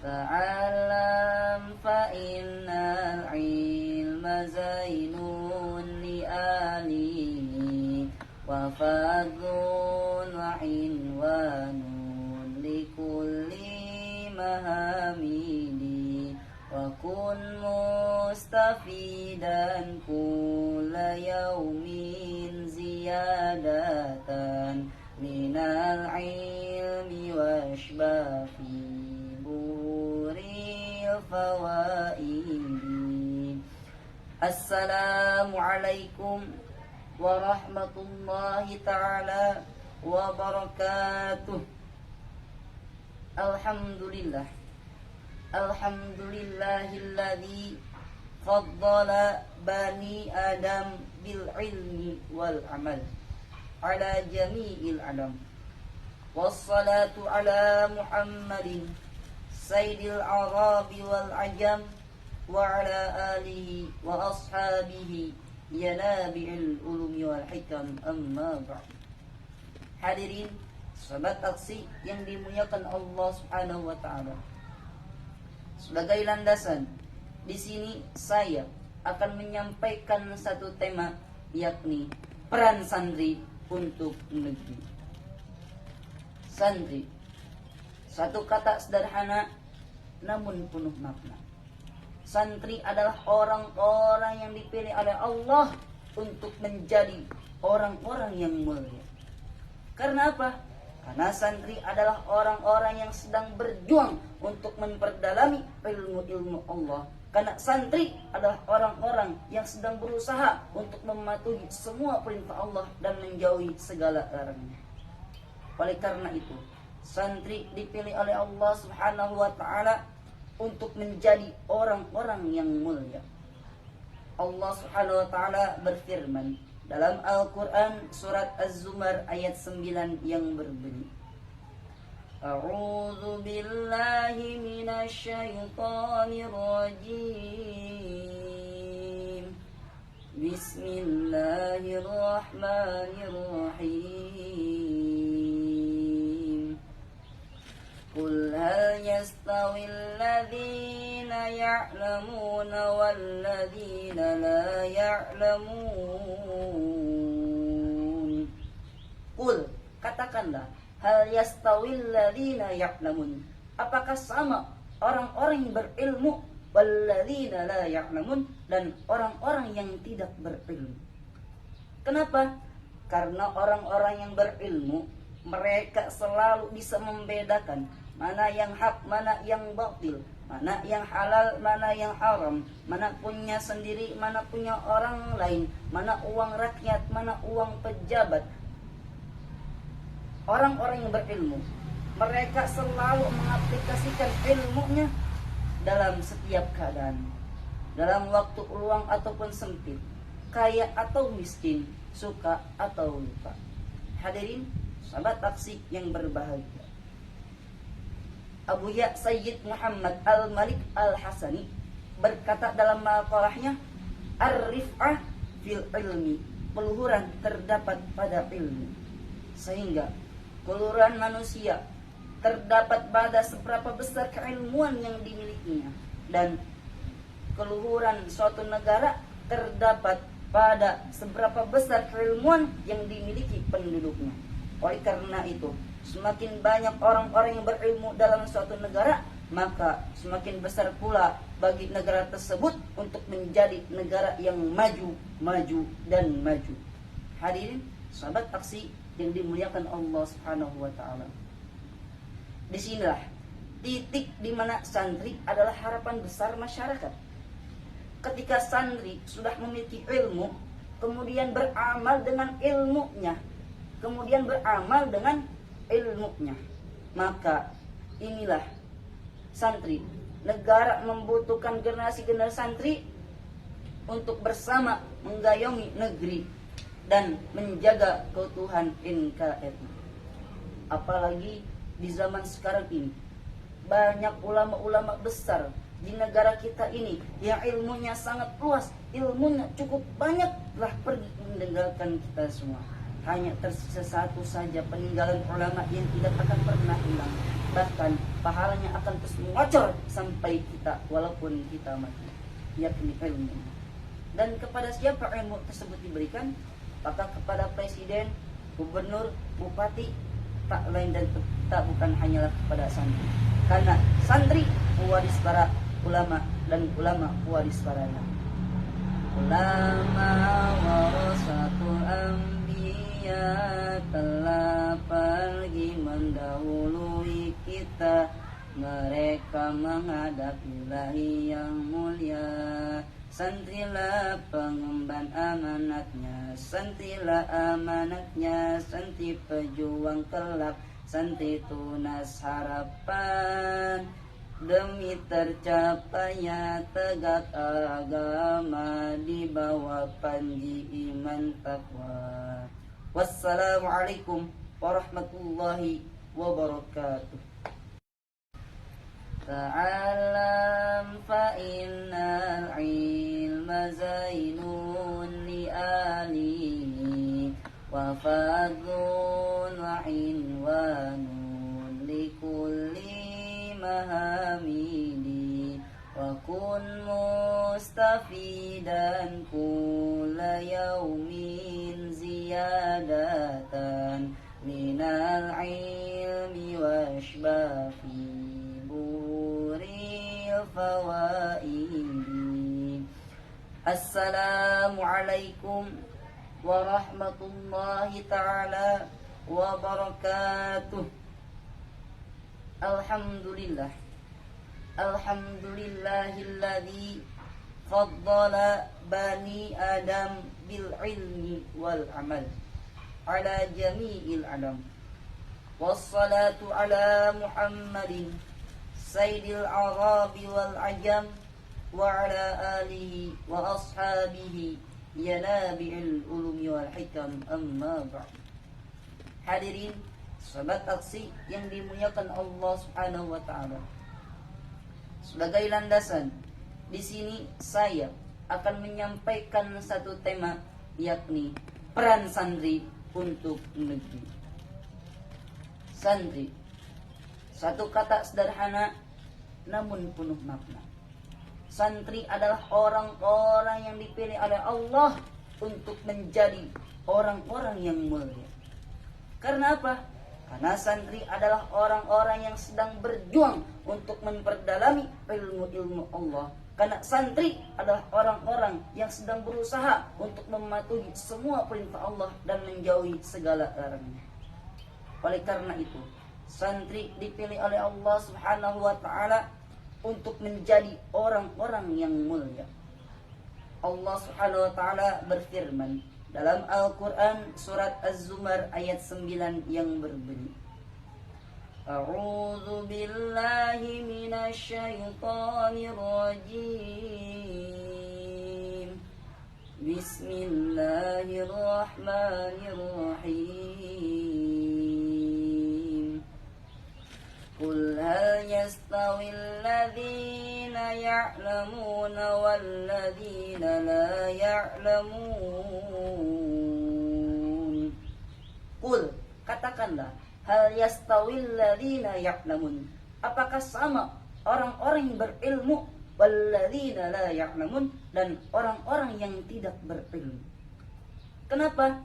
ta'allam fa innal ilma zainun li'alihi wa fadlun wa inwanun likulli mahamidi wa kun mustafidan kulla yaumin ziyadatan minal ilmi washbafi buril fawaidi. Assalamualaikum warahmatullahi ta'ala wabarakatuh. Alhamdulillah, alhamdulillahilladzi faddala bani adam bil ilmi wal amal ala jami'il alam. Wassalatu ala Muhammadin sayyidil arabi wal ajam wa ala alihi wa ashabihi yanabi'il ulumi wal hikam, amma ba'd. Hadirin sahabat aksi yang dimuliakan Allah Subhanahu wa taala. Sebagai landasan, di sini saya akan menyampaikan satu tema, yakni peran santri untuk negeri. Santri, satu kata sederhana namun penuh makna. Santri adalah orang-orang yang dipilih oleh Allah untuk menjadi orang-orang yang mulia. Karena apa? Karena santri adalah orang-orang yang sedang berjuang untuk memperdalami ilmu-ilmu Allah. Karena santri adalah orang-orang yang sedang berusaha untuk mematuhi semua perintah Allah dan menjauhi segala larangan. Oleh karena itu, santri dipilih oleh Allah Subhanahu wa taala untuk menjadi orang-orang yang mulia. Allah Subhanahu wa taala berfirman dalam Al-Quran surat Az-Zumar ayat 9 yang berbunyi, A'udzu billahi minasy syaithanir rajim. Bismillahirrahmanirrahim. Qul hal yastawil ladzina ya'lamuna wal ladzina la ya'lamun. Qul, katakanlah, hal yastawil ladzina ya'lamun, apakah sama orang-orang yang berilmu wal ladzina la ya'lamun, dan orang-orang yang tidak berilmu. Kenapa? Karena orang-orang yang berilmu mereka selalu bisa membedakan mana yang hak, mana yang batil, mana yang halal, mana yang haram, mana punya sendiri, mana punya orang lain, mana uang rakyat, mana uang pejabat. Orang-orang yang berilmu, mereka selalu mengaplikasikan ilmunya dalam setiap keadaan, dalam waktu luang ataupun sempit, kaya atau miskin, suka atau lupa. Hadirin sahabat aksi yang berbahagia, Abu Ya Sayyid Muhammad Al-Malik Al-Hasani berkata dalam maqalahnya, Ar-rif'ah fil ilmi, peluhuran terdapat pada ilmu. Sehingga keluhuran manusia terdapat pada seberapa besar keilmuan yang dimilikinya, dan keluhuran suatu negara terdapat pada seberapa besar keilmuan yang dimiliki penduduknya. Oleh karena itu, semakin banyak orang-orang yang berilmu dalam suatu negara, maka semakin besar pula bagi negara tersebut untuk menjadi negara yang maju, maju, dan maju. Hadirin sahabat aksi yang dimuliakan Allah Subhanahu wa taala. Disinilah titik di mana santri adalah harapan besar masyarakat. Ketika santri sudah memiliki ilmu, kemudian beramal dengan ilmunya, maka inilah santri. Negara membutuhkan generasi-generasi santri untuk bersama mengayomi negeri dan menjaga keutuhan NKRI. Apalagi di zaman sekarang ini, banyak ulama-ulama besar di negara kita ini yang ilmunya sangat luas, ilmunya cukup banyak, telah pergi meninggalkan kita semua. hanya tersisa satu saja peninggalan ulama yang tidak akan pernah hilang, bahkan pahalanya akan terus mengocor sampai kita walaupun kita mati, yakni ilmu. Dan kepada siapa ilmu tersebut diberikan? Maka kepada presiden, gubernur, bupati, tak lain dan tak bukan hanyalah kepada santri, karena santri pewaris para ulama dan ulama pewaris para nabi. Ulama warasatul anbiya, telah pergi mendahului kita, mereka menghadap Ilahi yang mulia. Santrilah pengemban amanatnya, santrilah amanatnya, santri pejuang kelak, santri tunas harapan, demi tercapainya tegak agama di bawah panji iman takwa. Wassalamualaikum warahmatullahi wabarakatuh. Ta'alam fa innal ilma zainun li alihi, wa fadlun wa inwanun li kulli mahamidi, wa kun mustafidan kulla yaumin ziyadatan minal ilmi washbafi fawaidi. Assalamualaikum warahmatullahi ta'ala wabarakatuh. Alhamdulillah, alhamdulillahilladzi faddala bani adam bil ilmi wal amal ala jami'il alam. Wassalatu ala Muhammadin Sayyidil Arabi wal Ajam wa ala alihi wa ashabihi yanabi'il ulumi wal hikam, amma ba'd. Hadirin sahabat aksi yang dimuliakan Allah Subhanahu wa taala. Sebagai landasan, di sini saya akan menyampaikan satu tema, yakni peran santri untuk negeri. Santri, satu kata sederhana namun penuh makna. Santri adalah orang-orang yang dipilih oleh Allah untuk menjadi orang-orang yang mulia. Karena apa? Karena santri adalah orang-orang yang sedang berjuang untuk memperdalami ilmu-ilmu Allah. Karena santri adalah orang-orang yang sedang berusaha untuk mematuhi semua perintah Allah dan menjauhi segala larangannya. Oleh karena itu, santri dipilih oleh Allah Subhanahu wa taala untuk menjadi orang-orang yang mulia. Allah Subhanahu wa taala berfirman dalam Al-Qur'an surat Az-Zumar ayat 9 yang berbunyi, A'udzu billahi minasy syaithanir rajim. Bismillahirrahmanirrahim. Qul hal yastawil ladzina ya'lamuna wal ladzina la ya'lamun. Qul, katakanlah, hal yastawil ladzina ya'lamun, apakah sama orang-orang yang berilmu wal ladzina la ya'lamun, dan orang-orang yang tidak berilmu? Kenapa?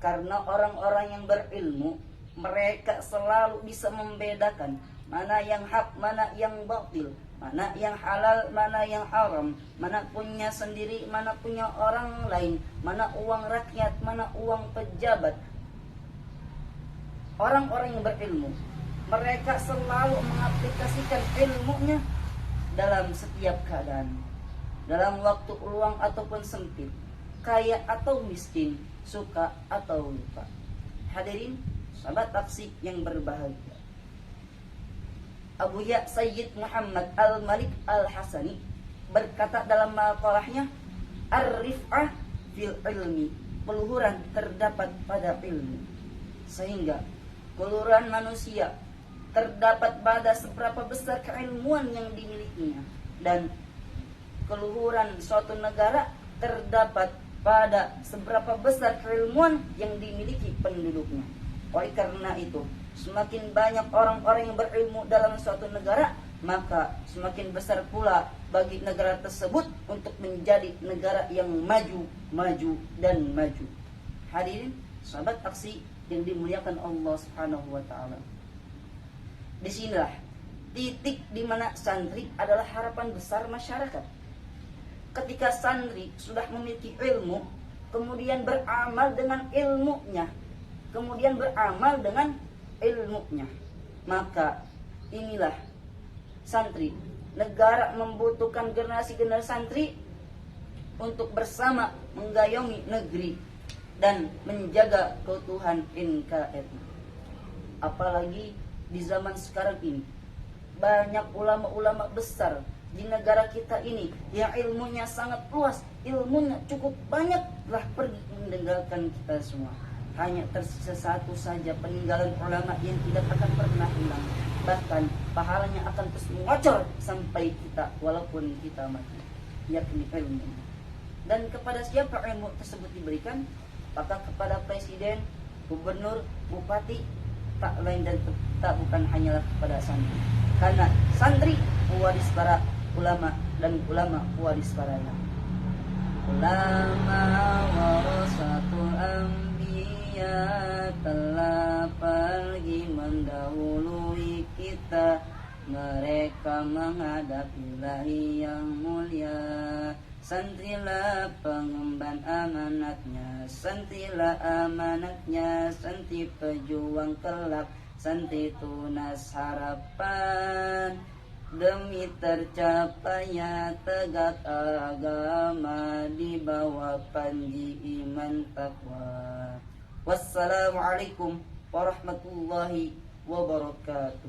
Karena orang-orang yang berilmu, mereka selalu bisa membedakan mana yang hak, mana yang batil, mana yang halal, mana yang haram, mana punya sendiri, mana punya orang lain, mana uang rakyat, mana uang pejabat. Orang-orang yang berilmu, mereka selalu mengaplikasikan ilmunya dalam setiap keadaan, dalam waktu luang ataupun sempit, kaya atau miskin, suka atau lupa. Hadirin sahabat taksi yang berbahagia, Abu Ya Sayyid Muhammad Al-Malik Al-Hasani berkata dalam maqalahnya, Ar-rif'ah fil ilmi, peluhuran terdapat pada ilmu. Sehingga keluhuran manusia terdapat pada seberapa besar keilmuan yang dimilikinya, dan keluhuran suatu negara terdapat pada seberapa besar keilmuan yang dimiliki penduduknya. Oleh karena itu, semakin banyak orang-orang yang berilmu dalam suatu negara, maka semakin besar pula bagi negara tersebut untuk menjadi negara yang maju, maju, dan maju. Hadirin, sahabat aksi yang dimuliakan Allah Subhanahu wa taala. Disinilah titik di mana santri adalah harapan besar masyarakat. Ketika santri sudah memiliki ilmu, kemudian beramal dengan ilmunya, maka inilah santri. Negara membutuhkan generasi-generasi santri untuk bersama mengayomi negeri dan menjaga keutuhan NKRI. Apalagi di zaman sekarang ini, banyak ulama-ulama besar di negara kita ini yang ilmunya sangat luas, ilmunya cukup banyak, telah pergi meninggalkan kita semua. Hanya tersisa satu saja peninggalan ulama yang tidak akan pernah hilang, bahkan pahalanya akan terus mengocor sampai kita walaupun kita mati, yakni ilmu. Dan kepada siapa ilmu tersebut diberikan? Apakah kepada presiden, gubernur, bupati? Tak lain dan tak bukan hanyalah kepada santri. Karena santri pewaris para ulama dan ulama pewaris para nabi. Ulama warasatul anbiya, telah pergi mendahului kita. Mereka menghadap Ilahi yang mulia. Santrilah pengemban amanatnya, santrilah amanatnya, santri pejuang kelak, santri tunas harapan. Demi tercapainya tegak agama di bawah panji iman takwa. Wassalamualaikum warahmatullahi wabarakatuh.